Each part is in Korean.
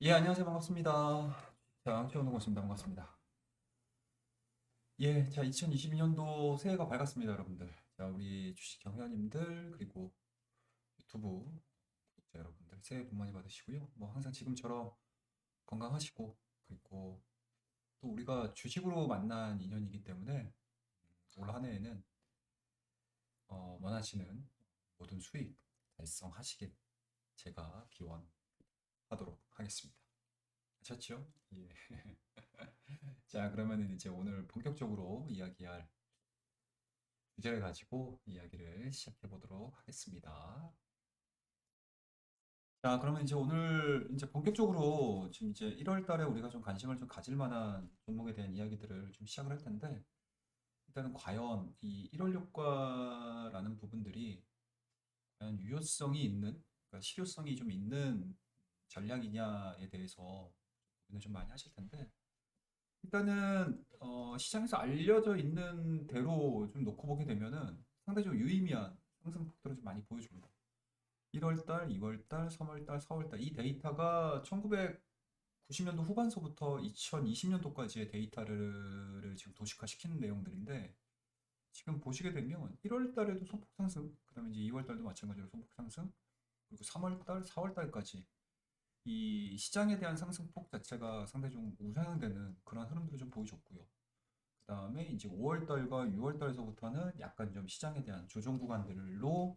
예, 안녕하세요. 반갑습니다. 자, 최원호 고습니다. 반갑습니다. 예, 자, 2022년도 새해가 밝았습니다, 여러분들. 자, 우리 주식 경영님들, 그리고 유튜브 구독자 여러분들, 새해 복 많이 받으시고요. 뭐, 항상 지금처럼 건강하시고, 그리고 또 우리가 주식으로 만난 인연이기 때문에, 올 한 해에는, 원하시는 모든 수익 달성하시길 제가 기원하도록 하겠습니다. 아셨죠? 예. 자, 그러면은 이제 오늘 본격적으로 이야기할 주제를 가지고 이야기를 시작해 보도록 하겠습니다. 자, 그러면 이제 오늘 이제 본격적으로 지금 이제 1월 달에 우리가 좀 관심을 좀 가질 만한 종목에 대한 이야기들을 좀 시작을 할 텐데, 일단은 과연 이 1월 효과라는 부분들이 과연 유효성이 있는, 그러니까 실효성이 좀 있는 전략이냐에 대해서 고민을 좀 많이 하실 텐데, 일단은 시장에서 알려져 있는 대로 좀 놓고 보게 되면은 상대적으로 유의미한 상승폭들을 좀 많이 보여줍니다. 1월달, 2월달, 3월달, 4월달 이 데이터가 1990년도 후반서부터 2020년도까지의 데이터를 지금 도식화시키는 내용들인데 지금 보시게 되면 1월달에도 소폭 상승, 그다음에 이제 2월달도 마찬가지로 소폭 상승, 그리고 3월달, 4월달까지 이 시장에 대한 상승폭 자체가 상당히 좀 우상향되는 그런 흐름들을 좀 보여줬고요. 그 다음에 이제 5월달과 6월달에서부터는 약간 좀 시장에 대한 조정 구간들로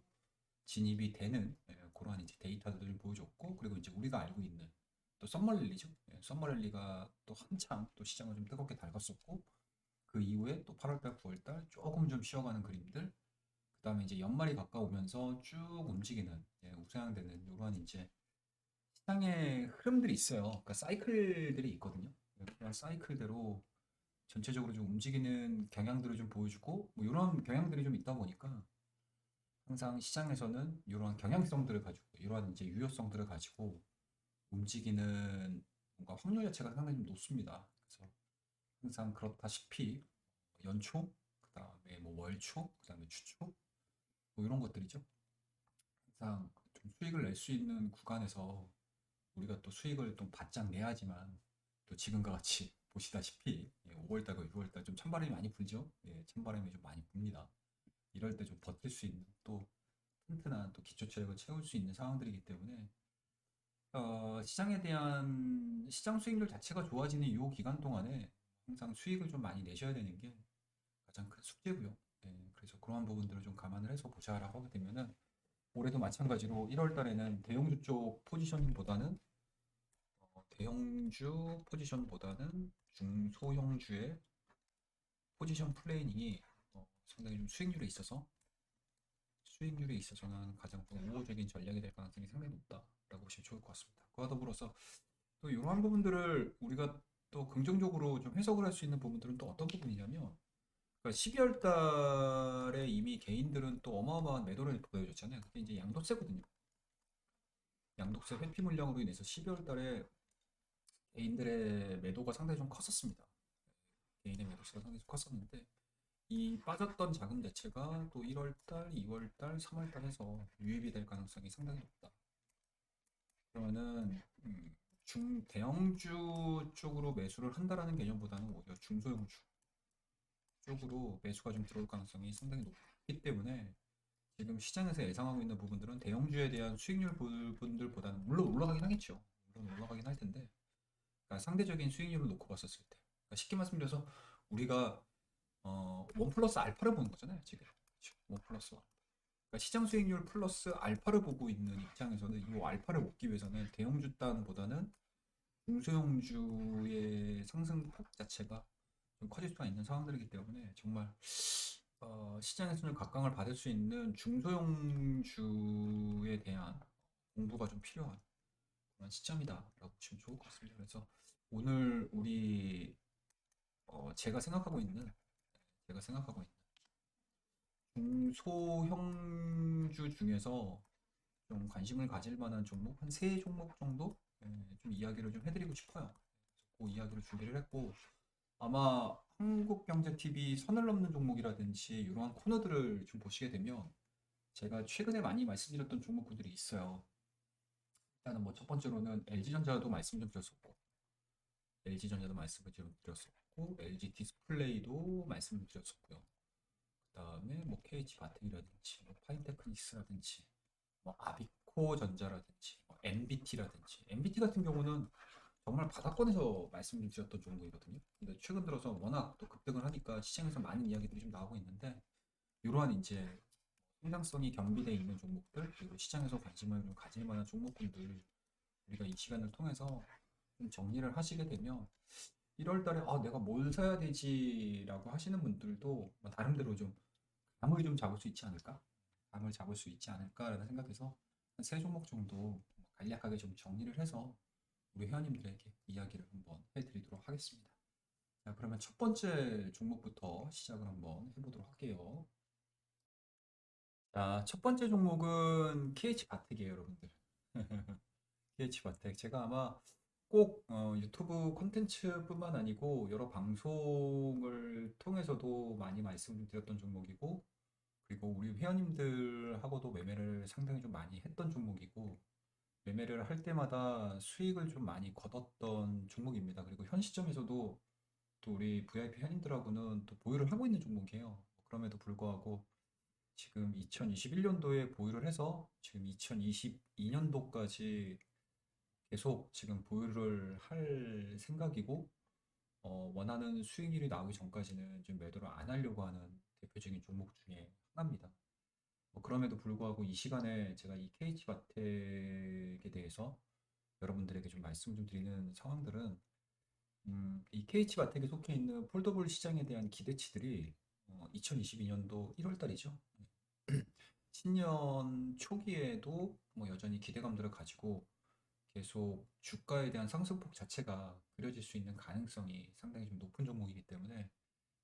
진입이 되는 그러한 이제 데이터들을 좀 보여줬고, 그리고 이제 우리가 알고 있는 또 썸머랠리죠. 썸머랠리가 또 한창 또 시장을 좀 뜨겁게 달궜었고, 그 이후에 또 8월달, 9월달 조금 좀 쉬어가는 그림들, 그 다음에 이제 연말이 가까우면서 쭉 움직이는 우상향되는 이러한 이제 시장의 흐름들이 있어요. 그러니까 사이클들이 있거든요. 그런 사이클대로 전체적으로 좀 움직이는 경향들을 좀 보여주고 뭐 이런 경향들이 좀 있다 보니까 항상 시장에서는 이러한 경향성들을 가지고 이러한 이제 유효성들을 가지고 움직이는 뭔가 확률 자체가 상당히 좀 높습니다. 그래서 항상 그렇다시피 연초, 그다음에 뭐 월초, 그다음에 주초 뭐 이런 것들이죠. 항상 좀 수익을 낼 수 있는 구간에서 우리가 또 수익을 또 바짝 내야지만 또 지금과 같이 보시다시피 5월달과 6월달 좀 찬바람이 많이 불죠. 예, 찬바람이 좀 많이 붑니다. 이럴 때 좀 버틸 수 있는 또 튼튼한 또 기초 체력을 채울 수 있는 상황들이기 때문에 시장에 대한 시장 수익률 자체가 좋아지는 이 기간 동안에 항상 수익을 좀 많이 내셔야 되는 게 가장 큰 숙제고요. 네, 그래서 그러한 부분들을 좀 감안을 해서 보자라고 하게 되면은 올해도 마찬가지로 1월 달에는 대형주 쪽 포지션보다는 대형주 포지션보다는 중소형주의 포지션 플레이닝이 상당히 좀 수익률에 있어서는 가장 또 우호적인 전략이 될 가능성이 상당히 높다라고 보시면 좋을 것 같습니다. 그와 더불어서 또 이러한 부분들을 우리가 또 긍정적으로 좀 해석을 할 수 있는 부분들은 또 어떤 부분이냐면, 그러니까 12월 달에 이미 개인들은 또 어마어마한 매도를 보여줬잖아요. 그게 이제 양도세거든요. 양도세 회피 물량으로 인해서 12월 달에 개인들의 매도가 상당히 좀 컸었습니다. 개인의 매도세가 상당히 좀 컸었는데 이 빠졌던 자금 자체가 또 1월달, 2월달, 3월달 해서 유입이 될 가능성이 상당히 높다. 그러면은 중대형주 쪽으로 매수를 한다라는 개념보다는 오히려 중소형주 쪽으로 매수가 좀 들어올 가능성이 상당히 높기 때문에 지금 시장에서 예상하고 있는 부분들은 대형주에 대한 수익률 부분들보다는 물론 올라가긴 하겠죠. 물론 올라가긴 할 텐데, 그러니까 상대적인 수익률을 놓고 봤었을 때, 그러니까 쉽게 말씀드려서 우리가 원 플러스 알파를 보는 거잖아요, 지금. 그렇죠? 원 플러스 원. 그러니까 시장 수익률 플러스 알파를 보고 있는 입장에서는 이 알파를 먹기 위해서는 대형주 단보다는 중소형주의 상승폭 자체가 좀 커질 수가 있는 상황들이기 때문에 정말 시장에서는 각광을 받을 수 있는 중소형주에 대한 공부가 좀 필요한 그런 시점이다라고 보시면 좋을 것 같습니다. 그래서 오늘 우리 제가 생각하고 있는 중소형주 중에서 좀 관심을 가질 만한 종목 한 세 종목 정도 좀 이야기를 좀 해드리고 싶어요. 그 이야기를 준비를 했고 아마 한국경제TV 선을 넘는 종목이라든지 이러한 코너들을 좀 보시게 되면 제가 최근에 많이 말씀드렸던 종목군들이 있어요. 일단은 뭐 첫 번째로는 LG전자도 말씀 좀 드렸었고, LG전자도 말씀을 좀 드렸었고, LG 디스플레이도 말씀 좀 드렸었고요. 그다음에 뭐 KH 바텍이라든지, 뭐 파이테크닉스라든지, 뭐 아비코 전자라든지, 뭐 MBT라든지, MBT 같은 경우는 정말 바닥권에서 말씀드렸던 종목이거든요. 근데 최근 들어서 워낙 또 급등을 하니까 시장에서 많은 이야기들이 좀 나오고 있는데, 이러한 이제 성장성이 겸비되어 있는 종목들, 그리고 시장에서 관심을 좀 가질 만한 종목군들, 우리가 이 시간을 통해서 좀 정리를 하시게 되면 1월 달에 내가 뭘 사야 되지라고 하시는 분들도 뭐 나름대로 좀 감을 좀 잡을 수 있지 않을까? 감을 잡을 수 있지 않을까라는 생각에서 한 세 종목 정도 간략하게 좀 정리를 해서 우리 회원님들에게 이야기를 한번 해드리도록 하겠습니다. 자, 그러면 첫 번째 종목부터 시작을 한번 해보도록 할게요. 자, 첫 번째 종목은 KH 바텍이에요, 여러분들. KH 바텍. 제가 아마 꼭 유튜브 콘텐츠뿐만 아니고 여러 방송을 통해서도 많이 말씀을 드렸던 종목이고, 그리고 우리 회원님들하고도 매매를 상당히 좀 많이 했던 종목이고, 매매를 할 때마다 수익을 좀 많이 거뒀던 종목입니다. 그리고 현 시점에서도 또 우리 VIP 회원님들하고는 또 보유를 하고 있는 종목이에요. 그럼에도 불구하고 지금 2021년도에 보유를 해서 지금 2022년도까지 계속 지금 보유를 할 생각이고, 원하는 수익률이 나오기 전까지는 좀 매도를 안 하려고 하는 대표적인 종목 중에 하나입니다. 그럼에도 불구하고 이 시간에 제가 이 KH바텍에 대해서 여러분들에게 좀 말씀 좀 드리는 상황들은, 이 KH바텍에 속해 있는 폴더블 시장에 대한 기대치들이 2022년도 1월 달이죠. 신년 초기에도 뭐 여전히 기대감들을 가지고 계속 주가에 대한 상승폭 자체가 그려질 수 있는 가능성이 상당히 좀 높은 종목이기 때문에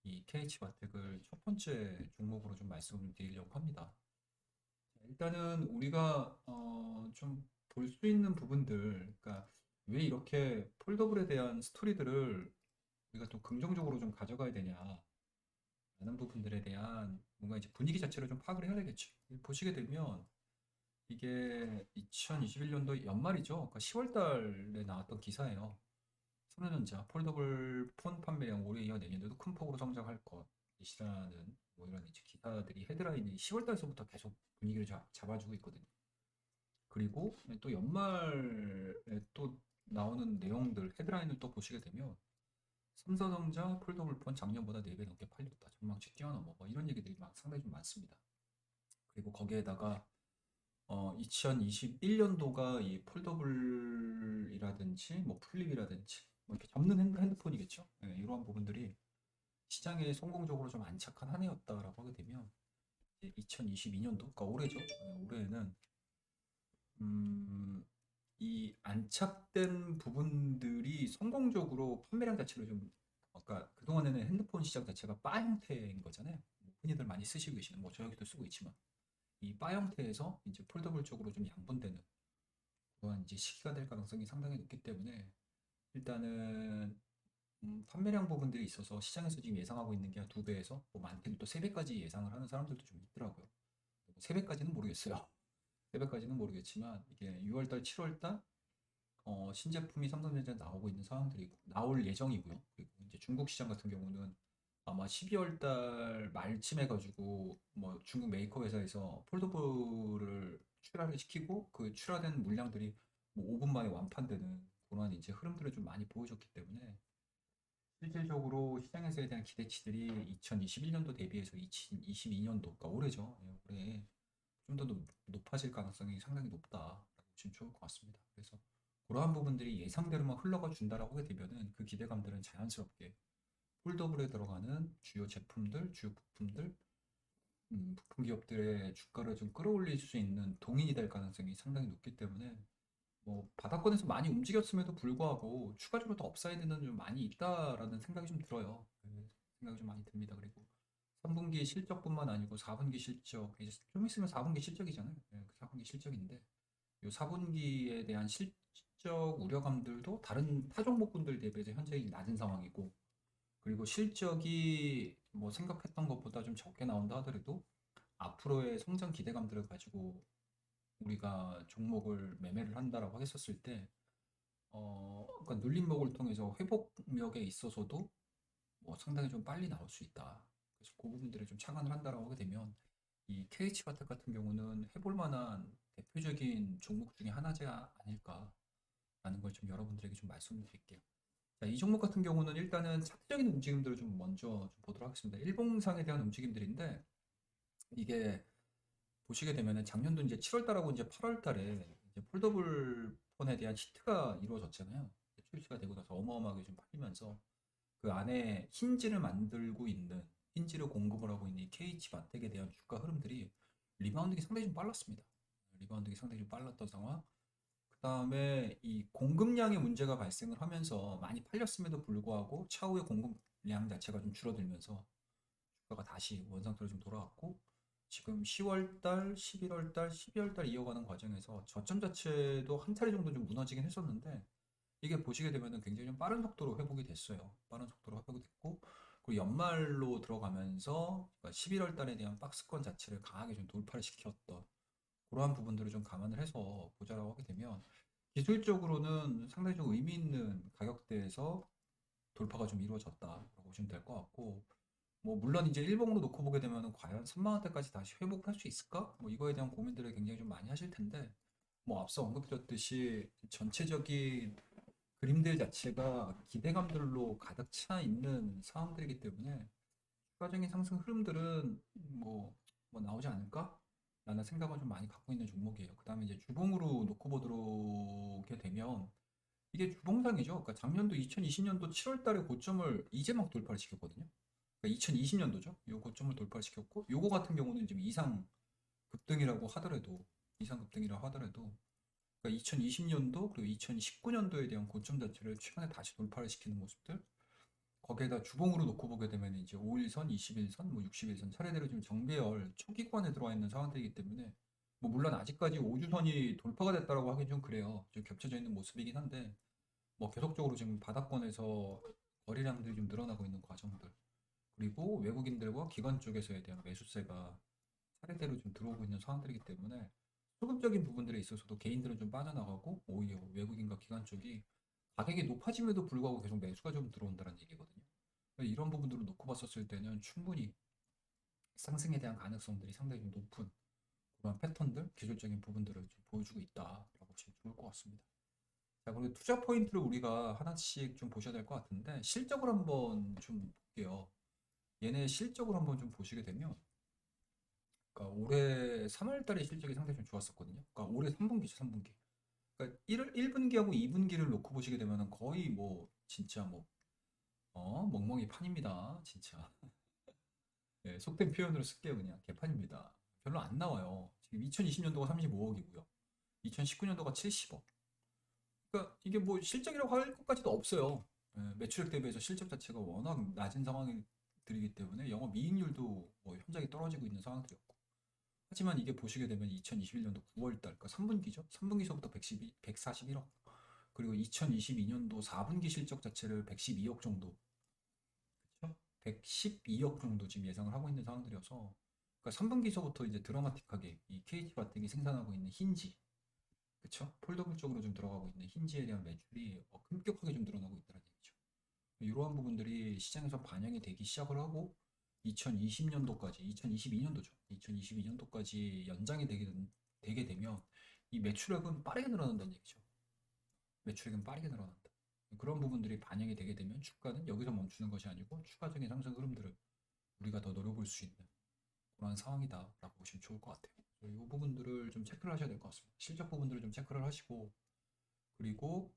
이 KH바텍을 첫 번째 종목으로 좀 말씀을 드리려고 합니다. 일단은 우리가 좀 볼 수 있는 부분들, 그러니까 왜 이렇게 폴더블에 대한 스토리들을 우리가 좀 긍정적으로 좀 가져가야 되냐라는 부분들에 대한 뭔가 이제 분위기 자체를 좀 파악을 해야 되겠죠. 보시게 되면 이게 2021년도 연말이죠. 그러니까 10월 달에 나왔던 기사예요. 삼성전자 폴더블 폰 판매량 올해 이어 내년에도 큰 폭으로 성장할 것이라는 뭐 이런 이제 기사들이 헤드라인이 10월 달서부터 계속 분위기를 잡아주고 있거든요. 그리고 또 연말에 또 나오는 내용들 헤드라인을 또 보시게 되면 삼성전자 폴더블 폰 작년보다 4배 넘게 팔렸다. 전망치 뛰어넘어. 뭐 이런 얘기들이 막 상당히 좀 많습니다. 그리고 거기에다가 2021년도가 이 폴더블이라든지 뭐 플립이라든지 뭐 이렇게 접는 핸드폰이겠죠. 네, 이러한 부분들이 시장에 성공적으로 좀 안착한 한 해였다라고 하게 되면 2022년도, 그러니까 올해죠. 네, 올해에는 음, 이 안착된 부분들이 성공적으로 판매량 자체를 좀, 아까 그동안에는 핸드폰 시장 자체가 바 형태인 거잖아요. 뭐 흔히들 많이 쓰시고 계시는, 뭐 저희도 쓰고 있지만 이 바 형태에서 이제 폴더블 쪽으로 좀 양분되는 그런 이제 시기가 될 가능성이 상당히 높기 때문에 일단은 판매량 부분들이 있어서 시장에서 지금 예상하고 있는 게 한 2배에서 뭐 많게는 또 3배까지 예상을 하는 사람들도 좀 있더라고요. 3배까지는 모르겠어요. 3배까지는 모르겠지만 이게 6월달, 7월달 신제품이 삼성전자에 나오고 있는 상황들이고 나올 예정이고요. 그리고 이제 중국 시장 같은 경우는 아마 12월 달 말쯤 해가지고 뭐 중국 메이커 회사에서 폴더블을 출하를 시키고 그 출하된 물량들이 뭐 5분 만에 완판되는 그런 이제 흐름들을 좀 많이 보여줬기 때문에 실질적으로 시장에서에 대한 기대치들이 2021년도 대비해서 2022년도, 그러니까 올해죠. 예, 올해 좀 더 높아질 가능성이 상당히 높다라고 보시면 좋을 것 같습니다. 그래서 그러한 부분들이 예상대로만 흘러가 준다라고 하게 되면은 그 기대감들은 자연스럽게 폴더블에 들어가는 주요 제품들, 주요 부품들, 부품 기업들의 주가를 좀 끌어올릴 수 있는 동인이 될 가능성이 상당히 높기 때문에 뭐 바닥권에서 많이 움직였음에도 불구하고 추가적으로 더 업사이드는 좀 많이 있다라는 생각이 좀 들어요. 생각이 좀 많이 듭니다. 그리고 3분기 실적뿐만 아니고 4분기 실적, 이제 좀 있으면 4분기 실적이잖아요. 네, 4분기 실적인데 이 4분기에 대한 실적 우려감들도 다른 타 종목군들 대비해서 현재 낮은 상황이고, 그리고 실적이 뭐 생각했던 것보다 좀 적게 나온다 하더라도 앞으로의 성장 기대감들을 가지고 우리가 종목을 매매를 한다라고 했었을 때, 그러니까 눌림목을 통해서 회복력에 있어서도 뭐 상당히 좀 빨리 나올 수 있다. 그래서 그 부분들을 좀 착안을 한다라고 하게 되면 이 KH바텍 같은 경우는 해볼 만한 대표적인 종목 중에 하나지 아닐까라는 걸 좀 여러분들에게 좀 말씀드릴게요. 자, 이 종목 같은 경우는 일단은 차트적인 움직임들을 좀 먼저 좀 보도록 하겠습니다. 일봉상에 대한 움직임들인데 이게 보시게 되면은 작년도 이제 7월 달하고 이제 8월 달에 이제 폴더블 폰에 대한 히트가 이루어졌잖아요. 출시가 되고 나서 어마어마하게 좀 팔리면서 그 안에 힌지를 만들고 있는 힌지를 공급을 하고 있는 이 KH 바텍에 대한 주가 흐름들이 리바운딩이 상당히 좀 빨랐습니다. 리바운딩이 상당히 좀 빨랐던 상황. 그 다음에 이 공급량의 문제가 발생을 하면서 많이 팔렸음에도 불구하고 차후에 공급량 자체가 좀 줄어들면서 주가가 다시 원상태로 좀 돌아왔고 지금 10월 달, 11월 달, 12월 달 이어가는 과정에서 저점 자체도 한 차례 정도 좀 무너지긴 했었는데 이게 보시게 되면은 굉장히 좀 빠른 속도로 회복이 됐어요. 빠른 속도로 회복이 됐고 그리고 연말로 들어가면서 11월 달에 대한 박스권 자체를 강하게 좀 돌파를 시켰던 그러한 부분들을 좀 감안을 해서 보자라고 하게 되면 기술적으로는 상당히 좀 의미 있는 가격대에서 돌파가 좀 이루어졌다라고 보시면 될 것 같고 뭐 물론 이제 일봉으로 놓고 보게 되면은 과연 3만 원대까지 다시 회복할 수 있을까? 뭐 이거에 대한 고민들을 굉장히 좀 많이 하실 텐데 뭐 앞서 언급드렸듯이 전체적인 그림들 자체가 기대감들로 가득 차 있는 상황들이기 때문에 추가적인 상승 흐름들은 뭐 나오지 않을까? 라는 생각을 좀 많이 갖고 있는 종목이에요. 그 다음에 이제 주봉으로 놓고 보도록 되면 이게 주봉상이죠. 그러니까 작년도 2020년도 7월 달에 고점을 이제 막 돌파를 시켰거든요. 그러니까 2020년도죠. 요 고점을 돌파시켰고 요거 같은 경우는 지금 이상 급등이라고 하더라도 그러니까 2020년도 그리고 2019년도에 대한 고점 자체를 최근에 다시 돌파를 시키는 모습들 거기에다 주봉으로 놓고 보게 되면 이제 5일선, 21선, 뭐 60일선 차례대로 지금 정배열 초기권에 들어와 있는 상황들이기 때문에 뭐 물론 아직까지 5주선이 돌파가 됐다라고 하긴 좀 그래요. 좀 겹쳐져 있는 모습이긴 한데 뭐 계속적으로 지금 바닥권에서 거래량들이 좀 늘어나고 있는 과정들 그리고 외국인들과 기관 쪽에서에 대한 매수세가 차례대로 좀 들어오고 있는 상황들이기 때문에 소극적인 부분들에 있어서도 개인들은 좀 빠져나가고 오히려 외국인과 기관 쪽이 가격이 높아짐에도 불구하고 계속 매수가 좀 들어온다는 얘기거든요. 이런 부분들을 놓고 봤었을 때는 충분히 상승에 대한 가능성들이 상당히 좀 높은 그런 패턴들, 기술적인 부분들을 좀 보여주고 있다라고 보시면 좋을 것 같습니다. 자, 그리고 투자 포인트를 우리가 하나씩 좀 보셔야 될 것 같은데 실적을 한번 좀 볼게요. 얘네 실적을 한번 좀 보시게 되면 그러니까 올해 3월 달에 실적이 상당히 좀 좋았었거든요. 그러니까 올해 3분기죠, 3분기. 그러니까 1분기하고 2분기를 놓고 보시게 되면은 거의 뭐 진짜 뭐 멍멍이 판입니다. 진짜. 네, 속된 표현으로 쓸게요, 그냥. 개판입니다. 별로 안 나와요. 지금 2020년도가 35억이고요. 2019년도가 70억. 그러니까 이게 뭐 실적이라고 할 것까지도 없어요. 매출액 대비해서 실적 자체가 워낙 낮은 상황들이기 때문에 영업이익률도 뭐 현저하게 떨어지고 있는 상황들이었고. 하지만 이게 보시게 되면 2021년도 9월달, 그러니까 3분기죠. 3분기서부터 141억. 그리고 2022년도 4분기 실적 자체를 112억 정도, 그렇죠? 112억 정도 지금 예상을 하고 있는 상황들이어서, 그러니까 3분기서부터 이제 드라마틱하게 이 KT 바텍이 생산하고 있는 힌지, 그렇죠? 폴더블 쪽으로 좀 들어가고 있는 힌지에 대한 매출이 급격하게 좀 늘어나고 있다는 얘기죠. 이러한 부분들이 시장에서 반영이 되기 시작을 하고 2020년도까지, 2022년도죠. 2022년도까지 연장이 되게 되면 이 매출액은 빠르게 늘어난다는 얘기죠. 매출액은 빠르게 늘어난다. 그런 부분들이 반영이 되게 되면 주가는 여기서 멈추는 것이 아니고 추가적인 상승 흐름들을 우리가 더 노려볼 수 있는 그런 상황이다라고 보시면 좋을 것 같아요. 이 부분들을 좀 체크를 하셔야 될 것 같습니다. 실적 부분들을 좀 체크를 하시고 그리고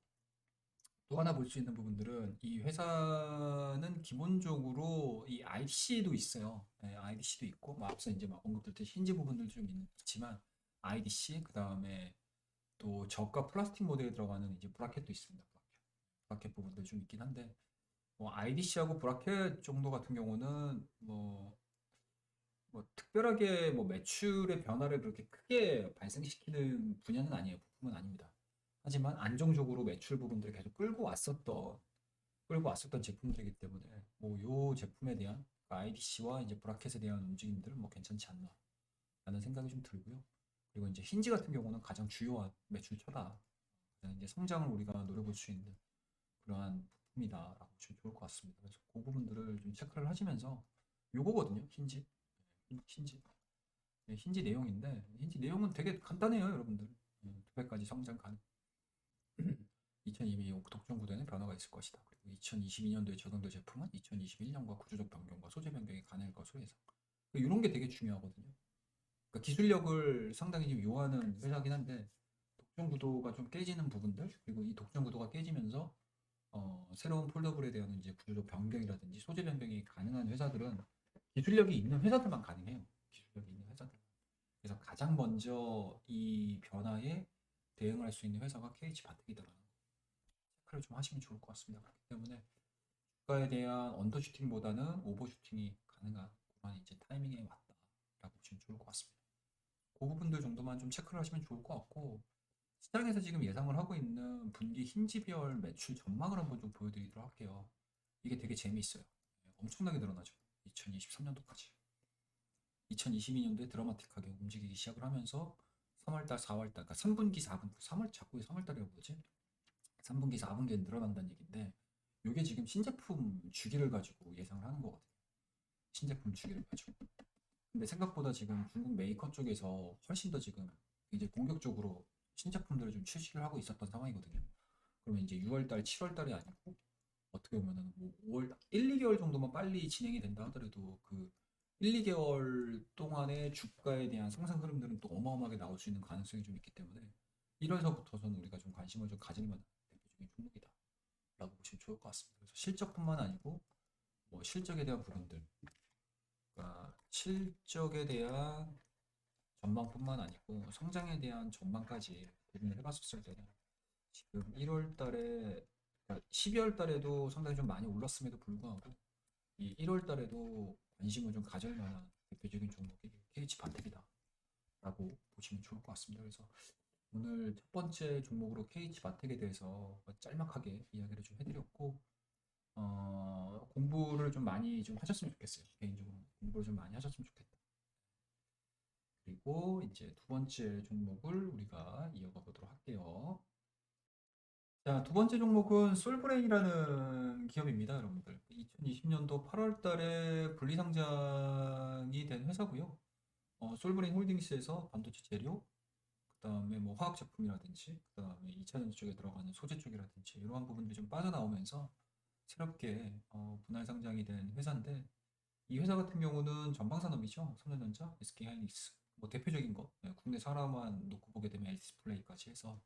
또 하나 볼 수 있는 부분들은 이 회사는 기본적으로 이 IDC도 있어요. 네, IDC도 있고 뭐 앞서 이제 막 언급드렸듯이 힌지 부분들도 좀 있지만 IDC 그 다음에 또 저가 플라스틱 모델에 들어가는 이제 브라켓도 있습니다. 브라켓 부분들 좀 있긴 한데 뭐 IDC하고 브라켓 정도 같은 경우는 뭐 특별하게 뭐 매출의 변화를 그렇게 크게 발생시키는 분야는 아니에요. 부품은 아닙니다. 하지만 안정적으로 매출 부분들을 계속 끌고 왔었던 제품들이기 때문에 뭐 요 제품에 대한 IDC와 이제 브라켓에 대한 움직임들은 뭐 괜찮지 않나 라는 생각이 좀 들고요. 그리고 이제 힌지 같은 경우는 가장 주요한 매출처다. 가장 이제 성장을 우리가 노려볼 수 있는 그러한 부품이다라고 보시면 좋을 것 같습니다. 그래서 그 부분들을 좀 체크를 하시면서 요거거든요. 힌지. 힌지. 네, 힌지 내용인데 힌지 내용은 되게 간단해요, 여러분들. 2배까지 성장 가능. 2022 독점 구도에는 변화가 있을 것이다. 그리고 2022년도에 적용될 제품은 2021년과 구조적 변경과 소재 변경이 가능할 것으로 예상. 이런 게 되게 중요하거든요. 그러니까 기술력을 상당히 좀 요하는 회사긴 한데 독점 구도가 좀 깨지는 부분들, 그리고 이 독점 구도가 깨지면서 새로운 폴더블에 대한 이제 구조적 변경이라든지 소재 변경이 가능한 회사들은 기술력이 있는 회사들만 가능해요. 기술력이 있는 회사들. 그래서 가장 먼저 이 변화에 대응할 수 있는 회사가 KH 바텍이다라는 거 체크를 좀 하시면 좋을 것 같습니다. 그렇기 때문에 주가에 대한 언더슈팅보다는 오버슈팅이 가능한 그런 이제 타이밍에 왔다라고 보시면 좋을 것 같습니다. 그 부분들 정도만 좀 체크를 하시면 좋을 것 같고, 시장에서 지금 예상을 하고 있는 분기 힌지별 매출 전망을 한번 좀 보여드리도록 할게요. 이게 되게 재미있어요. 엄청나게 늘어나죠. 2023년도까지. 2022년도에 드라마틱하게 움직이기 시작을 하면서 3월달, 4월달, 그러니까 3분기, 4분기, 3월 자꾸 3월달이라고 그러지? 3분기, 4분기에 늘어난다는 얘기인데, 이게 지금 신제품 주기를 가지고 예상을 하는 거거든요. 신제품 주기를 가지고. 근데 생각보다 지금 중국 메이커 쪽에서 훨씬 더 지금 이제 공격적으로 신제품들을 좀 출시를 하고 있었던 상황이거든요. 그러면 이제 6월달, 7월달이 아니고 어떻게 보면은 뭐 5월, 1, 2개월 정도만 빨리 진행이 된다 하더라도 그 1, 2개월 동안의 주가에 대한 상승 흐름들은 또 어마어마하게 나올 수 있는 가능성이 좀 있기 때문에 1월서부터서는 우리가 좀 관심을 좀 가질 만한 대표적인 종목이다 라고 보시면 좋을 것 같습니다. 그래서 실적뿐만 아니고 뭐 실적에 대한 부분들, 그러니까 실적에 대한 전망뿐만 아니고 성장에 대한 전망까지 고민을 해봤었을 때는 지금 1월 달에, 그러니까 12월 달에도 상당히 좀 많이 올랐음에도 불구하고 이 1월 달에도 관심을 좀 가질 만한 대표적인 종목이 KH 반텍이다 라고 보시면 좋을 것 같습니다. 그래서 오늘 첫 번째 종목으로 KH 바텍에 대해서 짤막하게 이야기를 좀 해드렸고, 공부를 좀 많이 좀 하셨으면 좋겠어요. 개인적으로 공부를 좀 많이 하셨으면 좋겠다. 그리고 이제 두 번째 종목을 우리가 이어가 보도록 할게요. 자, 두 번째 종목은 솔브레인이라는 기업입니다, 여러분들. 2020년도 8월 달에 분리상장이 된 회사고요. 솔브레인 홀딩스에서 반도체 재료, 그다음에 뭐 화학 제품이라든지, 그다음에 2차전지 쪽에 들어가는 소재 쪽이라든지 이러한 부분들이 좀 빠져나오면서 새롭게 분할 상장이 된 회사인데, 이 회사 같은 경우는 전방산업이죠. 삼성전자, SK하이닉스, 뭐 대표적인 거, 국내 산업만 놓고 보게 되면 LC디스플레이까지 해서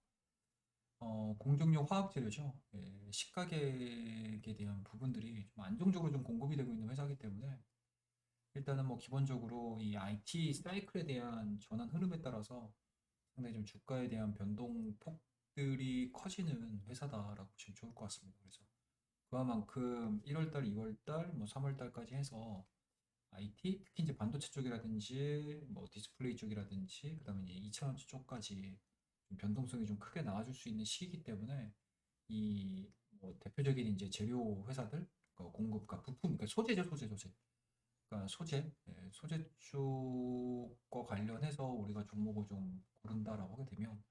공정용 화학 재료죠. 식가격에 대한 부분들이 좀 안정적으로 좀 공급이 되고 있는 회사이기 때문에 일단은 뭐 기본적으로 이 IT 사이클에 대한 전환 흐름에 따라서 상당히 좀 주가에 대한 변동폭들이 커지는 회사다라고 보시면 좋을 것 같습니다. 그래서 그만큼 1월달, 2월달, 뭐 3월달까지 해서 IT, 특히 이제 반도체 쪽이라든지 뭐 디스플레이 쪽이라든지 그다음에 이제 2차전지 쪽까지 좀 변동성이 좀 크게 나와줄 수 있는 시기이기 때문에 이 뭐 대표적인 이제 재료 회사들 공급, 그러니까 부품, 그러니까 소재죠, 소재. 그러니까 소재 쪽과 관련해서 우리가 종목을 좀 고른다라고 하게 되면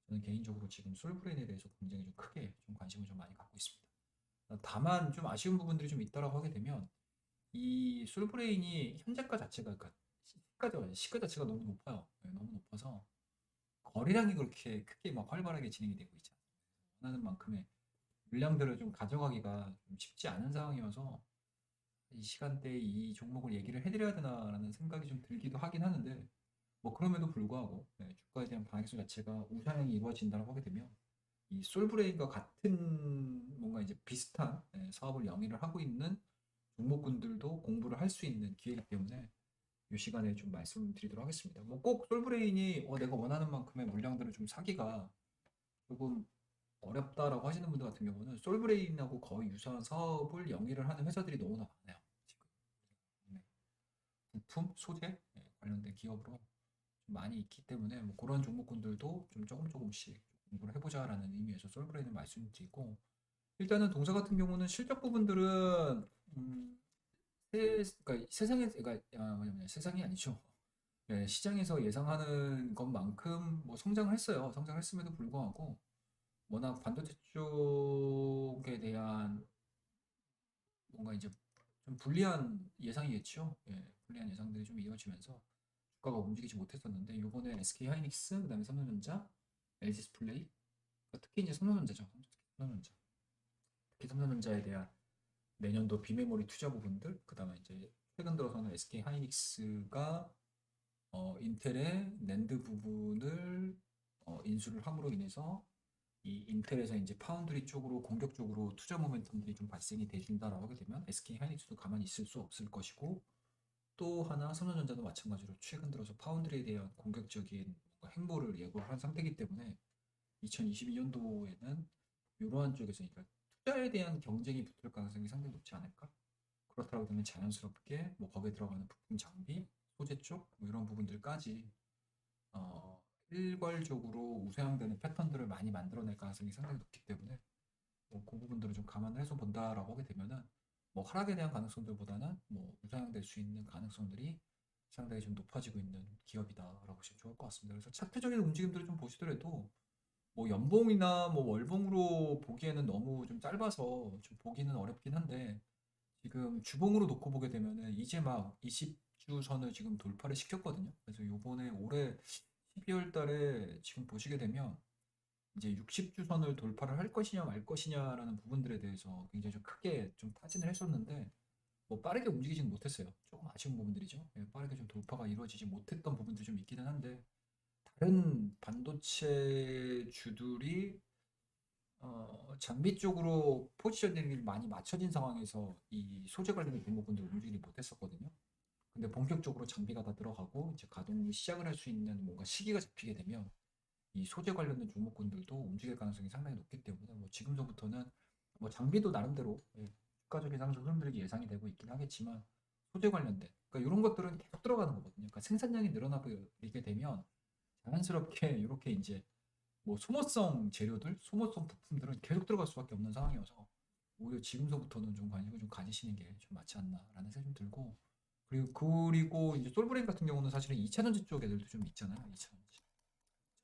저는 개인적으로 지금 솔브레인에 대해서 굉장히 좀 크게 좀 관심을 좀 많이 갖고 있습니다. 다만 좀 아쉬운 부분들이 좀 있다라고 하게 되면 이 솔브레인이 현재가 자체가, 그러니까 시가 자체가 너무 높아요. 너무 높아서 거래량이 그렇게 크게 막 활발하게 진행이 되고 있지 않아요. 원하는 만큼의 물량들을 좀 가져가기가 좀 쉽지 않은 상황이어서 이 시간대에 이 종목을 얘기를 해드려야 되나라는 생각이 좀 들기도 하긴 하는데, 뭐 그럼에도 불구하고 주가에 대한 방향성 자체가 우상향이 이루어진다고 하게 되면 이 솔브레인과 같은 뭔가 이제 비슷한 사업을 영위를 하고 있는 종목군들도 공부를 할 수 있는 기회이기 때문에 이 시간에 좀 말씀드리도록 하겠습니다. 뭐 꼭 솔브레인이 내가 원하는 만큼의 물량들을 좀 사기가 조금 어렵다라고 하시는 분들 같은 경우는 솔브레인하고 거의 유사한 사업을 영위를 하는 회사들이 너무나 많아요. 지금 네. 부품, 소재 관련된 기업으로 좀 많이 있기 때문에 뭐 그런 종목군들도 좀 조금씩 공부를 해보자라는 의미에서 솔브레인을 말씀드리고, 일단은 동사 같은 경우는 실적 부분들은 그러니까 세상에, 그러니까 뭐냐면 세상이 아니죠. 시장에서 예상하는 것만큼 뭐 성장을 했어요. 성장했음에도 불구하고 워낙 반도체 쪽에 대한 뭔가 이제 좀 불리한 예상이겠죠. 불리한 예상들이 좀 이어지면서 주가가 움직이지 못했었는데 이번에 SK 하이닉스, 그다음에 삼성전자, LG 디스플레이, 특히 이제 삼성전자죠. 삼성전자. 특히 삼성전자에 대한 내년도 비메모리 투자 부분들, 그다음에 이제 최근 들어서는 SK 하이닉스가 인텔의 낸드 부분을 인수를 함으로 인해서 이 인텔에서 이제 파운드리 쪽으로 공격적으로 투자 모멘텀들이 좀 발생이 돼준다라고 하게 되면 SK 하이닉스도 가만히 있을 수 없을 것이고, 또 하나 삼성전자도 마찬가지로 최근 들어서 파운드리에 대한 공격적인 행보를 예고를 한 상태이기 때문에 2022년도에는 이러한 쪽에서 그러니까 투자에 대한 경쟁이 붙을 가능성이 상당히 높지 않을까? 그렇다고 되면 자연스럽게 뭐 거기에 들어가는 부품 장비, 소재 쪽 뭐 이런 부분들까지 일괄적으로 우상향되는 패턴들을 많이 만들어낼 가능성이 상당히 높기 때문에 뭐그 부분들을 좀 감안을 해서 본다라고 하게 되면은 뭐 하락에 대한 가능성들보다는 뭐 우상향될 수 있는 가능성들이 상당히 좀 높아지고 있는 기업이다라고 보시면 좋을 것 같습니다. 그래서 차트적인 움직임들을 좀 보시더라도 뭐 연봉이나 뭐 월봉으로 보기에는 너무 좀 짧아서 좀 보기는 어렵긴 한데, 지금 주봉으로 놓고 보게 되면은 이제 막 20주 선을 지금 돌파를 시켰거든요. 그래서 요번에 올해 12월 달에 지금 보시게 되면 이제 60주 선을 돌파를 할 것이냐 말 것이냐라는 부분들에 대해서 굉장히 좀 크게 좀 타진을 했었는데 뭐 빠르게 움직이지는 못했어요. 조금 아쉬운 부분들이죠. 빠르게 좀 돌파가 이루어지지 못했던 부분들이 좀 있기는 한데, 다른 반도체 주들이 장비 쪽으로 포지셔닝이 많이 맞춰진 상황에서 이 소재 관련된 종목군들 움직이지 못했었거든요. 근데 본격적으로 장비가 다 들어가고 이제 가동을 시작을 할 수 있는 뭔가 시기가 잡히게 되면 이 소재 관련된 종목군들도 움직일 가능성이 상당히 높기 때문에 뭐 지금서부터는 뭐 장비도 나름대로 주가적인 상승 흐름들이 예상이 되고 있긴 하겠지만, 소재 관련된 그러니까 이런 것들은 계속 들어가는 거거든요. 그러니까 생산량이 늘어나게 되면 자연스럽게 이렇게 이제 뭐 소모성 재료들, 소모성 부품들은 계속 들어갈 수밖에 없는 상황이어서 오히려 지금서부터는 좀 관심을 좀 가지시는 게 좀 맞지 않나라는 생각이 좀 들고, 그리고 이제 솔브레인 같은 경우는 사실은 2차전지 쪽 애들도 좀 있잖아요. 2차전지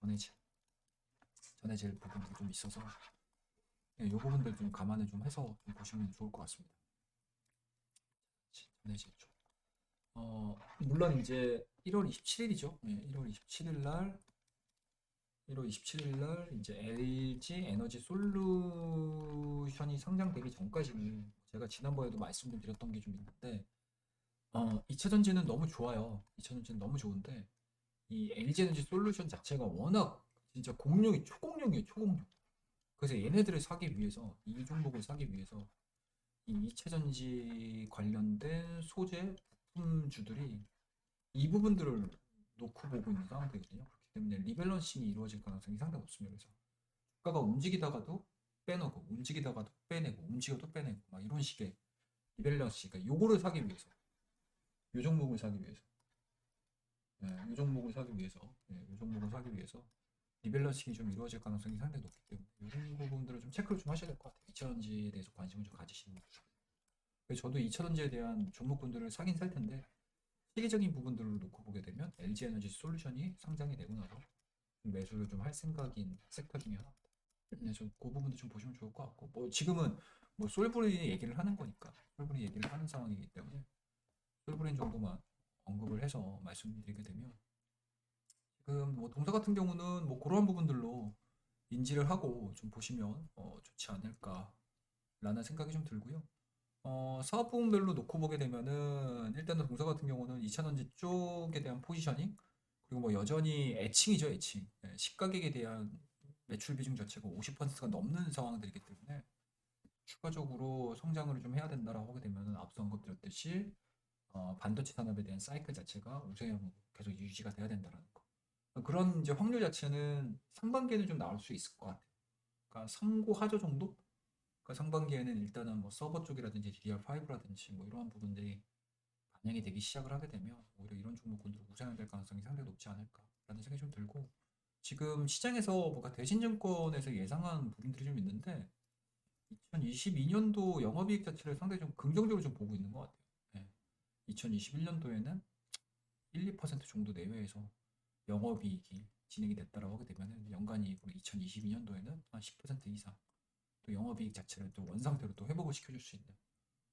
전해질 전해질 부분도 좀 있어서 이 부분들 좀 감안을 좀 해서 좀 보시면 좋을 것 같습니다. 전해질 쪽. 물론 이제 1월 27일이죠. 1월 27일 날 1월 27일 날 이제 LG 에너지 솔루션이 상장되기 전까지는 제가 지난번에도 말씀 좀 드렸던 게 좀 있는데, 2차 전지는 너무 좋아요. 2차 전지는 너무 좋은데 이 LG 에너지 솔루션 자체가 워낙 진짜 공룡이 초공룡이에요, 초공룡. 그래서 얘네들을 사기 위해서 이 종목을 사기 위해서 이 2차 전지 관련된 소재 부품주들이 이 부분들을 놓고 보고 있는 상황이거든요. 그렇기 때문에 리밸런싱이 이루어질 가능성이 상당히 높습니다. 그래서 주가가 움직이다가도 빼놓고 움직이다가도 빼내고 움직여도 빼내고 막 이런 식의 리밸런시, 그러니까 요거를 사기 위해서 요 종목을 사기 위해서 요 종목을 사기 위해서 요 종목을 사기 위해서 리밸런싱이 좀 이루어질 가능성이 상당히 높기 때문에 이런 부분들을 좀 체크를 좀 하셔야 될 것 같아요. 2차전지에 대해서 관심을 좀 가지시는 분들. 그래서 저도 2차전지에 대한 종목군들을 사긴 살 텐데 시기적인 부분들을 놓고 보게 되면 LG 에너지 솔루션이 상장이 되고 나서 매수를 좀 할 생각인 섹터 중에 하나입니다. 그래서 그 부분도 좀 보시면 좋을 것 같고, 뭐 지금은 뭐 솔브레인 얘기를 하는 거니까 솔브레인 얘기를 하는 상황이기 때문에 솔브레인 정도만 언급을 해서 말씀드리게 되면, 지금 뭐 동사 같은 경우는 뭐 그런 부분들로 인지를 하고 좀 보시면 좋지 않을까라는 생각이 좀 들고요. 사업 부분별로 놓고 보게 되면은 일단은 동사 같은 경우는 2차전지 쪽에 대한 포지셔닝, 그리고 뭐 여전히 애칭이죠, 애칭. 시가격에 대한 매출 비중 자체가 50%가 넘는 상황들이기 때문에 추가적으로 성장을 좀 해야 된다라고 하게 되면은 앞서 언급드렸듯이 반도체 산업에 대한 사이클 자체가 우세형으로 계속 유지가 돼야 된다라는 거. 그런 이제 확률 자체는 상반기에는 좀 나올 수 있을 것 같아요. 그러니까 상고 하저 정도? 그러니까 상반기에는 일단은 뭐 서버 쪽이라든지 DDR5라든지 뭐 이러한 부분들이 반영이 되기 시작을 하게 되면 오히려 이런 종목군들은 우상향될 가능성이 상당히 높지 않을까라는 생각이 좀 들고, 지금 시장에서 뭔가 대신증권에서 예상한 부분들이 좀 있는데 2022년도 영업이익 자체를 상당히 좀 긍정적으로 좀 보고 있는 것 같아요. 2021년도에는 1~2% 정도 내외에서 영업이익이 진행이 됐다라고 하게 되면은 연간이익으로 2022년도에는 한 10% 이상 또 영업이익 자체를 또 원상태로 또 회복을 시켜줄 수 있는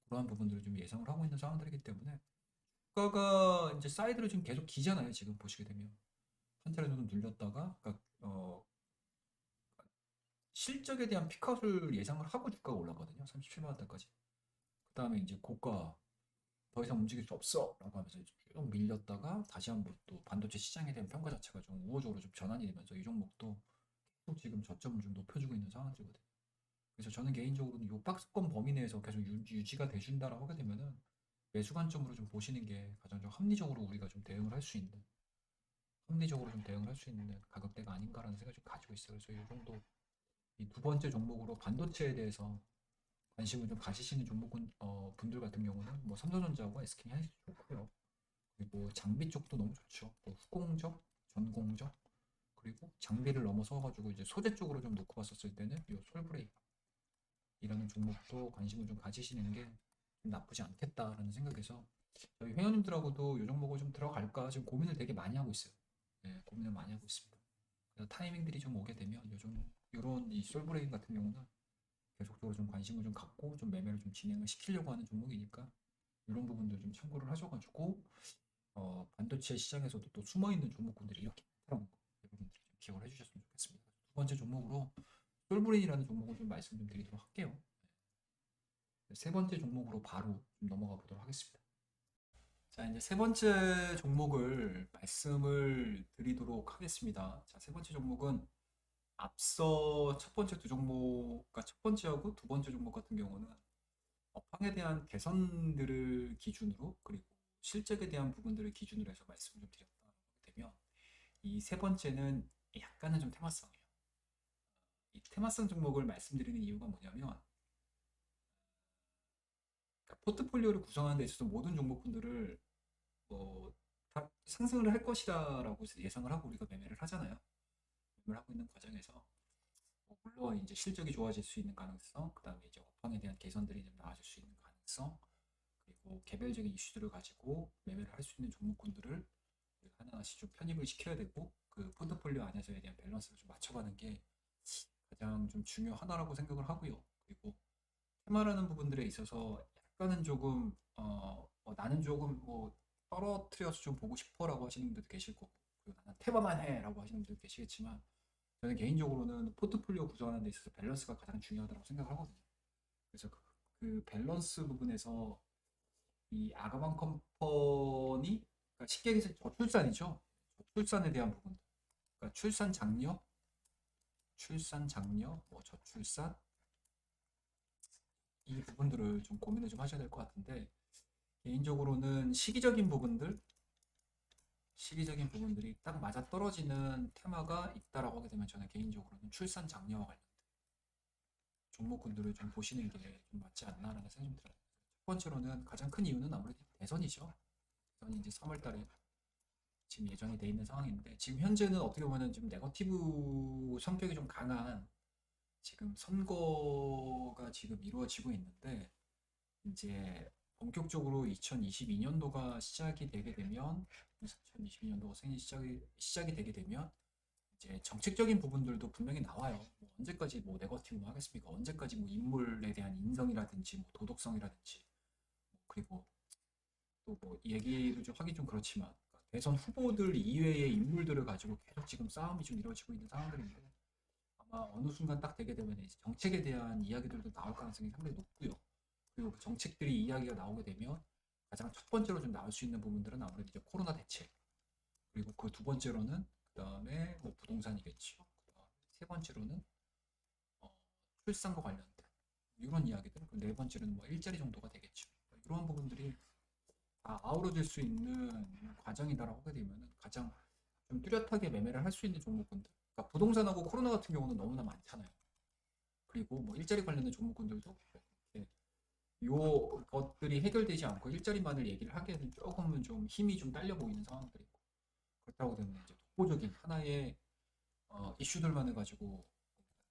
그러한 부분들을 좀 예상을 하고 있는 상황들이기 때문에 주가가 이제 사이드로 지금 계속 기잖아요. 지금 보시게 되면 한 차례 정도 눌렸다가 그러니까 실적에 대한 피크아웃을 예상을 하고 주가가 올라가거든요. 37만 원대까지. 그 다음에 이제 고가 더 이상 움직일 수 없어 라고 하면서 쭉 밀렸다가 다시 한번 또 반도체 시장에 대한 평가 자체가 좀 우호적으로 좀 전환이 되면서 이 종목도 계속 지금 저점을 좀 높여주고 있는 상황들이거든요. 그래서 저는 개인적으로는 이 박스권 범위 내에서 계속 유지가 돼준다라고 하게 되면은 매수 관점으로 좀 보시는 게 가장 좀 합리적으로 우리가 좀 대응을 할 수 있는 합리적으로 좀 대응을 할 수 있는 가격대가 아닌가라는 생각을 좀 가지고 있어요. 그래서 이 정도 이 두 번째 종목으로 반도체에 대해서 관심을 좀 가지시는 종목은 분들 같은 경우는 뭐 삼성전자하고 SK 하이닉스 좋고요. 그리고 장비 쪽도 너무 좋죠. 뭐 후공정, 전공정 그리고 장비를 넘어서 가지고 이제 소재 쪽으로 좀 놓고 봤었을 때는 이 솔브레이크이라는 종목도 관심을 좀 가지시는 게 좀 나쁘지 않겠다라는 생각에서 저희 회원님들하고도 이 종목을 좀 들어갈까 지금 고민을 되게 많이 하고 있어요. 네, 고민을 많이 하고 있습니다. 그래서 타이밍들이 좀 오게 되면 요즘 이런 이 솔브레인 같은 경우는 계속적으로 좀 관심을 좀 갖고 좀 매매를 좀 진행을 시키려고 하는 종목이니까 이런 부분들 좀 참고를 하셔가지고 반도체 시장에서도 또 숨어있는 종목군들이 이렇게 많다는 거 여러분들이 좀 기억을 해주셨으면 좋겠습니다. 두 번째 종목으로 솔브레인이라는 종목을 좀 말씀 좀 드리도록 할게요. 세 번째 종목으로 바로 좀 넘어가 보도록 하겠습니다. 자, 이제 세 번째 종목을 말씀을 드리도록 하겠습니다. 자, 세 번째 종목은 앞서 첫 번째 두 종목, 그러니까 첫 번째하고 두 번째 종목 같은 경우는 업황에 대한 개선들을 기준으로 그리고 실적에 대한 부분들을 기준으로 해서 말씀을 좀 드렸다 되면 이 세 번째는 약간은 좀 테마성이에요. 이 테마성 종목을 말씀드리는 이유가 뭐냐면 그러니까 포트폴리오를 구성하는 데 있어서 모든 종목군들을 다 상승을 할 것이다라고 예상을 하고 우리가 매매를 하잖아요. 매매를 하고 있는 과정에서 물론 이제 실적이 좋아질 수 있는 가능성, 그 다음에 이제 업황에 대한 개선들이 좀 나아질 수 있는 가능성, 그리고 개별적인 이슈들을 가지고 매매를 할 수 있는 종목군들을 하나씩 좀 편입을 시켜야 되고 그 포트폴리오 안에서에 대한 밸런스를 좀 맞춰가는 게 가장 좀 중요하다라고 생각을 하고요. 그리고 테마라는 부분들에 있어서 약간은 조금 나는 조금 뭐 떨어뜨려서 좀 보고 싶어라고 하시는 분들도 계실 거고 그리고 나는 테마만 해라고 하시는 분들도 계시겠지만 저는 개인적으로는 포트폴리오 구성하는 데 있어서 밸런스가 가장 중요하다고 생각을 하거든요. 그래서 그 밸런스 부분에서 이 아가방 컴퍼니 그러니까 쉽게 얘기해서 저출산이죠. 저출산에 대한 부분. 그러니까 출산 장려, 뭐 저출산 이 부분들을 좀 고민을 좀 하셔야 될 것 같은데 개인적으로는 시기적인 부분들이 딱 맞아 떨어지는 테마가 있다라고 하게 되면 저는 개인적으로는 출산 장려와 관련 종목군들을 좀 보시는 게 좀 맞지 않나라는 생각이 좀 들어요. 첫 번째로는 가장 큰 이유는 아무래도 대선이죠. 대선이 이제 3월 달에 지금 예정이 돼 있는 상황인데 지금 현재는 어떻게 보면은 좀 네거티브 성격이 좀 강한 지금 선거가 지금 이루어지고 있는데 이제 본격적으로 2022년도가 시작이 되게 되면 2022년도가 시작이 되게 되면 이제 정책적인 부분들도 분명히 나와요. 뭐 언제까지 뭐 네거티브 하겠습니까? 언제까지 뭐 인물에 대한 인성이라든지 뭐 도덕성이라든지 그리고 또 뭐 얘기를 좀 하기 좀 그렇지만 대선 후보들 이외의 인물들을 가지고 계속 지금 싸움이 좀 이루어지고 있는 상황들인데 아마 어느 순간 딱 되게 되면 이제 정책에 대한 이야기들도 나올 가능성이 상당히 높고요. 그리고 그 정책들이 이야기가 나오게 되면 가장 첫 번째로 좀 나올 수 있는 부분들은 아무래도 이제 코로나 대책 그리고 그 두 번째로는 그 다음에 뭐 부동산이겠죠. 그다음에 세 번째로는 어, 출산과 관련된 이런 이야기들 그리고 네 번째로는 뭐 일자리 정도가 되겠죠. 이런 부분들이 다 아우러질 수 있는 과정이다라고 하게 되면 가장 좀 뚜렷하게 매매를 할 수 있는 종목군들. 그러니까 부동산하고 코로나 같은 경우는 너무나 많잖아요. 그리고 뭐 일자리 관련된 종목군들도 이렇게 요 것들이 해결되지 않고 일자리만을 얘기를 하기에는 조금은 좀 힘이 좀 딸려 보이는 상황들이고 그렇다고 되면 이제 독보적인 하나의 이슈들만을 가지고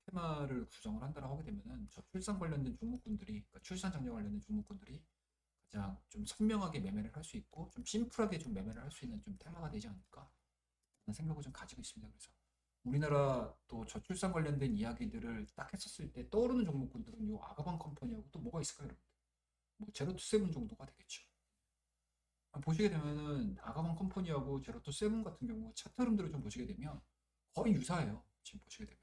테마를 구성을 한다고 하게 되면은 저 출산 관련된 종목군들이 그러니까 출산 장려 관련된 종목군들이 가장 좀 선명하게 매매를 할 수 있고 좀 심플하게 좀 매매를 할 수 있는 좀 테마가 되지 않을까 하는 생각을 좀 가지고 있습니다. 그래서 우리나라 또 저출산 관련된 이야기들을 딱 했었을 때 떠오르는 종목군들은 요 아가방 컴퍼니하고 또 뭐가 있을까요, 여러분? 뭐 제로투 세븐 정도가 되겠죠. 보시게 되면은 아가방 컴퍼니하고 제로투 세븐 같은 경우 차트 흐름들을 좀 보시게 되면 거의 유사해요. 지금 보시게 되면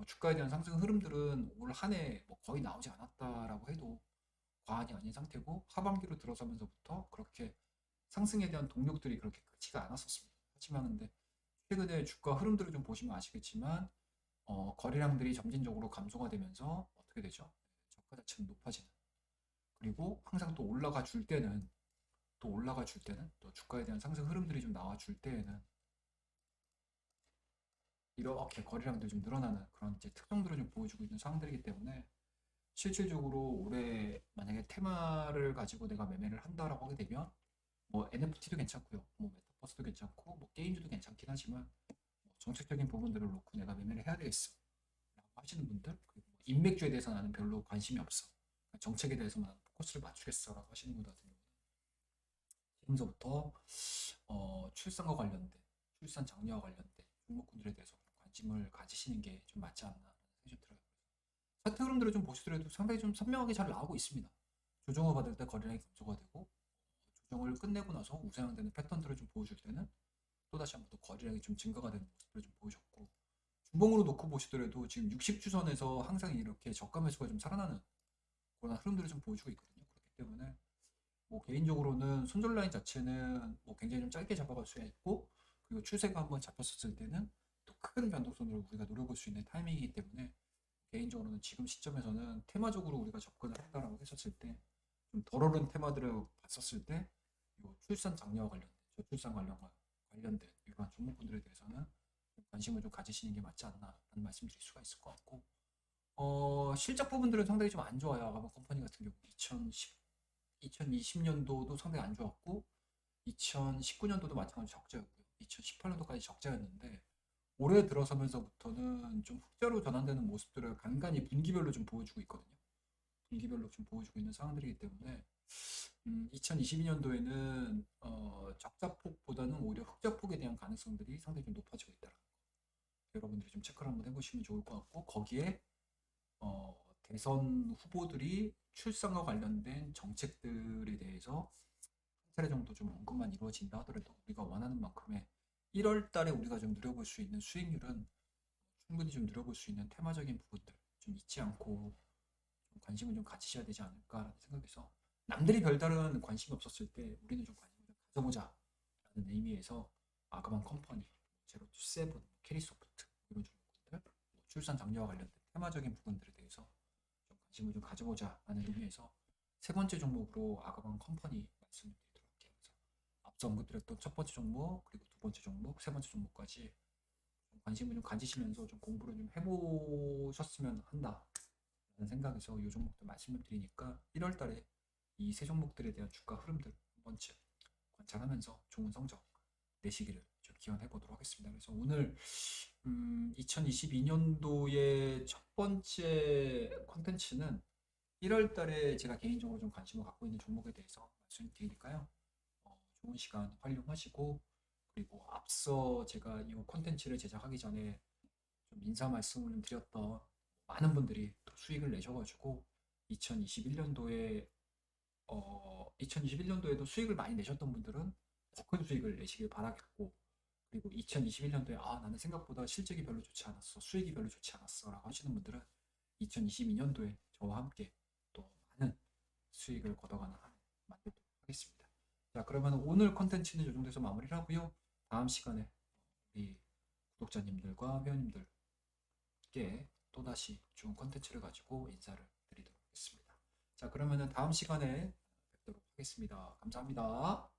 주가에 대한 상승 흐름들은 올 한 해 뭐 거의 나오지 않았다라고 해도 과언이 아닌 상태고 하반기로 들어서면서부터 그렇게 상승에 대한 동력들이 그렇게 크지가 않았었습니다. 하지만 근데 최근에 주가 흐름들을 좀 보시면 아시겠지만 거래량들이 점진적으로 감소가 되면서 어떻게 되죠? 저가 자체는 높아지는 그리고 항상 또 올라가 줄 때는 또 주가에 대한 상승 흐름들이 좀 나와 줄 때에는 이렇게 거래량들이 좀 늘어나는 그런 이제 특성들을 좀 보여주고 있는 상황들이기 때문에 실질적으로 올해 만약에 테마를 가지고 내가 매매를 한다라고 하게 되면 뭐 NFT도 괜찮고요. 뭐 메타버스도 괜찮고 뭐 게임즈도 괜찮긴 하지만 뭐 정책적인 부분들을 놓고 내가 매매를 해야 되겠어 라고 하시는 분들 그리고 뭐 인맥주에 대해서 나는 별로 관심이 없어 정책에 대해서만 포커스를 맞추겠어 라고 하시는 분들 같은 경우는 지금서부터 출산과 관련된 출산 장려와 관련된 종목군들에 대해서 관심을 가지시는 게 좀 맞지 않나 생각이 좀 들어요. 차트 흐름들을 좀 보시더라도 상당히 좀 선명하게 잘 나오고 있습니다. 조정을 받을 때 거래량이 감소가 되고 조정을 끝내고 나서 우상향되는 패턴들을 좀 보여줄 때는 또다시 한번 또 거래량이 좀 증가가 되는 모습을 좀 보여줬고 중봉으로 놓고 보시더라도 지금 60주선에서 항상 이렇게 저가 매수가 좀 살아나는 그런 흐름들을 좀 보여주고 있거든요. 그렇기 때문에 뭐 개인적으로는 손절 라인 자체는 뭐 굉장히 좀 짧게 잡아갈 수 있고 그리고 추세가 한번 잡혔었을 때는 또 큰 변동선으로 우리가 노려볼 수 있는 타이밍이기 때문에 개인적으로는 지금 시점에서는 테마적으로 우리가 접근을 한다라고 했었을 때 좀 덜 오른 테마들을 봤었을 때 출산 장려와 관련된 저출산 관련된 이러한 종목군들에 대해서는 관심을 좀 가지시는 게 맞지 않나라는 말씀드릴 수가 있을 것 같고 실적 부분들은 상당히 좀 안 좋아요. 아가방 컴퍼니 같은 경우 2020년도도 상당히 안 좋았고 2019년도도 마찬가지로 적자였고요. 2018년도까지 적자였는데 올해 들어서면서부터는 좀 흑자로 전환되는 모습들을 간간히 분기별로 좀 보여주고 있거든요. 분기별로 좀 보여주고 있는 상황들이기 때문에 2022년도에는 적자폭보다는 오히려 흑자폭에 대한 가능성들이 상당히 좀 높아지고 있다는 거. 여러분들이 좀 체크를 한번 해보시면 좋을 것 같고 거기에 대선 후보들이 출산과 관련된 정책들에 대해서 한 차례 정도 좀 언급만 이루어진다 하더라도 우리가 원하는 만큼의 1월 달에 우리가 좀 누려볼 수 있는 수익률은 충분히 좀 누려볼 수 있는 테마적인 부분들 좀 잊지 않고 좀 관심을 좀 가지셔야 되지 않을까라는 생각에서 남들이 별다른 관심이 없었을 때 우리는 좀 관심을 좀 가져보자라는 의미에서 아가방 컴퍼니, 제로투 세븐, 캐리소프트 이런 종목들 출산 장려와 관련된 테마적인 부분들에 대해서 좀 관심을 좀 가져보자라는 의미에서 세 번째 종목으로 아가방 컴퍼니 말씀을 드리도록 할게요. 그래서 앞서 언급드렸던 첫 번째 종목 그리고 두 번째 종목, 세 번째 종목까지 좀 관심을 좀 가지시면서 좀 공부를 좀 해보셨으면 한다. 라는 생각에서 이 종목들 말씀을 드리니까 1월 달에 이 세 종목들에 대한 주가 흐름들 한 번쯤 관찰하면서 좋은 성적 내시기를 좀 기원해 보도록 하겠습니다. 그래서 오늘 2022년도의 첫 번째 컨텐츠는 1월 달에 제가 개인적으로 좀 관심을 갖고 있는 종목에 대해서 말씀드리니까요. 좋은 시간 활용하시고 그리고 앞서 제가 이 컨텐츠를 제작하기 전에 좀 인사 말씀을 드렸던 많은 분들이 또 수익을 내셔가지고 2021년도에 2021년도에도 수익을 많이 내셨던 분들은 더 큰 수익을 내시길 바라겠고 그리고 2021년도에 나는 생각보다 실적이 별로 좋지 않았어 수익이 별로 좋지 않았어 라고 하시는 분들은 2022년도에 저와 함께 또 많은 수익을 걷어가는 한 해 만들도록 하겠습니다. 자 그러면 오늘 컨텐츠는 이 정도에서 마무리를 하고요. 다음 시간에 우리 구독자님들과 회원님들께 또다시 좋은 컨텐츠를 가지고 인사를 드리도록 하겠습니다. 자 그러면은 다음 시간에 뵙도록 하겠습니다. 감사합니다.